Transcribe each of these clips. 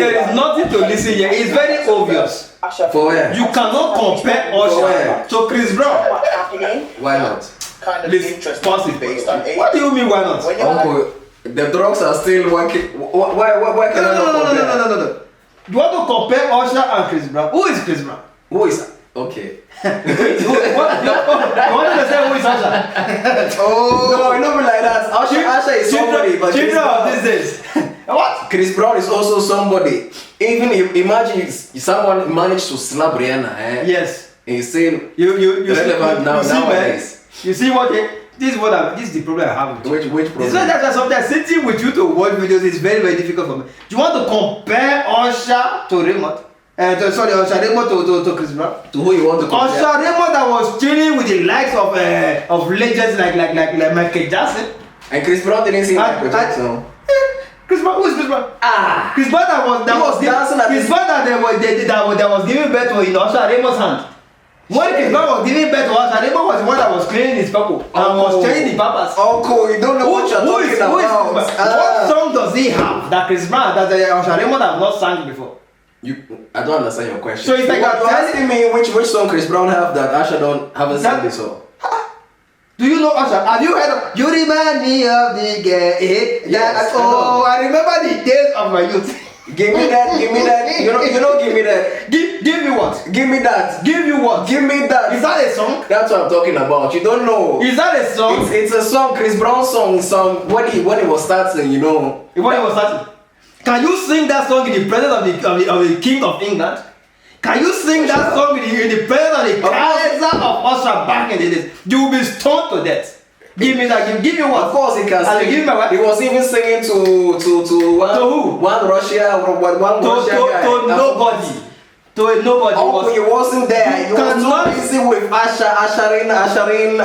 there is nothing to listen here. It's very obvious. For where? You cannot compare Usher to Chris Brown. Why not? Kind of Listen, interesting based on age. what do you mean why not? Uncle, the drugs are still working. Why can I not compare? No. You want to compare Usher and Chris Brown? Who is Chris Brown? Who is okay? You want to say who is Usher? No, not like that. Usher is somebody, but Chris Brown these days. What? Chris Brown is also somebody. Even if imagine someone managed to slap Rihanna, Yes. and he's saying You relevant nowadays. You see what? This is the problem I have with you. Which problem? It's not that sometimes sitting with you to watch videos is very difficult for me. Do you want to compare Usher to Raymond? Usher Raymond to Chris Brown? To who you want to compare? Usher Raymond that was chilling with the likes of legends like Michael Jackson. And Chris Brown didn't see Michael Jackson. Chris Brown, who is Chris Brown? Chris Brown that was dancing at Chris Brown that was giving birth to in Usher Raymond's hand. When Chris Brown was giving birth to Usher, Raymond was the one that was cleaning his purple and was changing the papas. Uncle, you don't know what you're talking about. What song does he have that Chris Brown that Usher Raymond have not sang before? I don't understand your question. So it's like you're asking me which song Chris Brown have that Usher haven't sang before. Do you know Usher? Have you heard of? You remind me of the girl. Yes, I remember the days of my youth. Give me that. You know, give me that. Give me what? Give me that. Give you what? Give me that. Is that a song? That's what I'm talking about. You don't know. Is that a song? It's a song, Chris Brown song. When he was starting, you know. When he was starting. Can you sing that song in the presence of the King of England? Can you sing that song in the presence of the Kaiser of Usher back in the days? You will be stoned to death. Give me that. Give me what? Of course he can sing. Give me what? He was even singing to who? One Russia guy. To nobody. To a nobody. Oh, he wasn't there. You was too busy with ushering.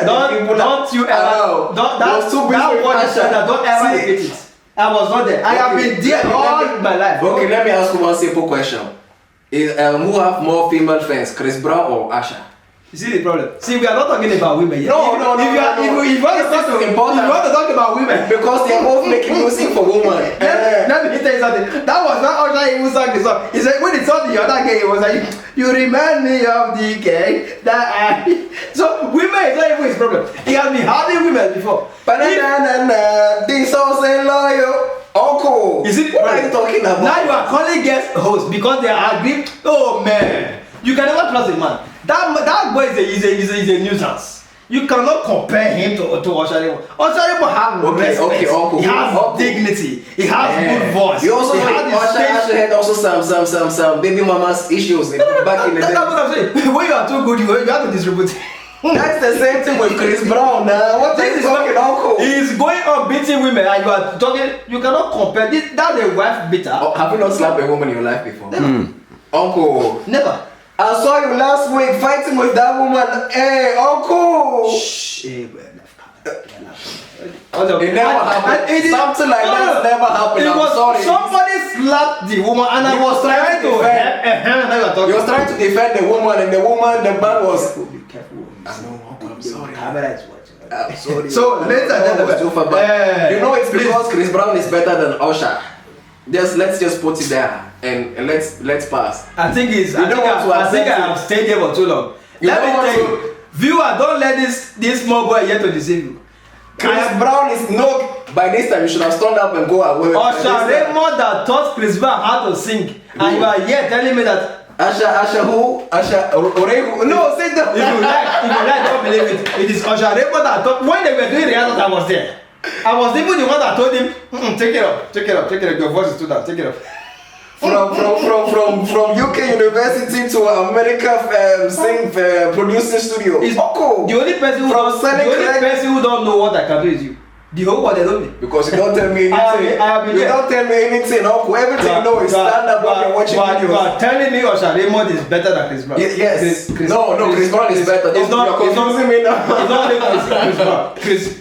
Don't you ever. That word is said that don't ever repeat it. I was not there. I have been there all my life. Okay, let me ask you one simple question. Who have more female fans, Chris Brown or Usher? You see the problem? See, we are not talking about women yet. No. If you want to talk about women, because they are both making music for women. Let me tell you something. That was not Usher who sang the song. He said when he saw the other guy, he was like, "You remind me of the guy that I." So women is not even his problem. He has been having women before. This also loyal. Uncle, you see, what are you talking about? Now you are calling guest hosts because they are agreeing. Oh man, you can never trust a man. That boy is a nuisance. You cannot compare him to Usher Raymond. Usher Raymond has respect. Uncle. He has dignity. He has good voice. He also Usher had also some baby mama's issues back in the day. That's what I'm saying. When you are too good, you have to distribute. That's the same thing with Chris Brown now. What are you talking, Uncle? He's going on beating women and you are talking, you cannot compare this. That's a wife beater. Have you not slapped a woman in your life before? Never. Uncle. Never. I saw you last week fighting with that woman. Hey, Uncle. Shh. Hey, it never happened. Something like that never happened. I'm sorry. Somebody slapped the woman and I was trying to defend. You was trying to defend the woman and the man was. Be careful. I know, I'm sorry. Camera is watching. I'm sorry. So later, you know it's because Chris Brown is better than Usher. Let's just put it there and let's pass. I think I have stayed here for too long. Let me tell you, viewer, don't let this small boy here to deceive you. Chris Brown is by this time you should have stood up and go away. Usher Raymond that taught Chris Brown how to sing, and you are here telling me that. Usher who? Usher Orehu? No, say that. If you like, don't believe it. It is Usher Raymond that taught. When they were doing rehearsals, I was there. I was even the one that told him, take it up. Your voice is too loud. Take it up. From UK University to America producing studio. It's cool. The only person who don't know what I can do is you. The whole world they know me. Because you don't tell me anything. You don't tell me anything. Uncle. Everything you know is stand up when you're watching videos. You are telling me Usher Raymond is better than Chris Brown. Yes. Chris Brown is better. It's not confusing me now. It's not Chris Brown.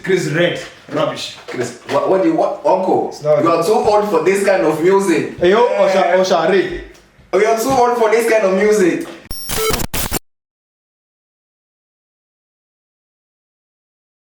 Chris Red. Rubbish. Chris, what Uncle? You are too old for this kind of music. Usher Ray. You are too old for this kind of music.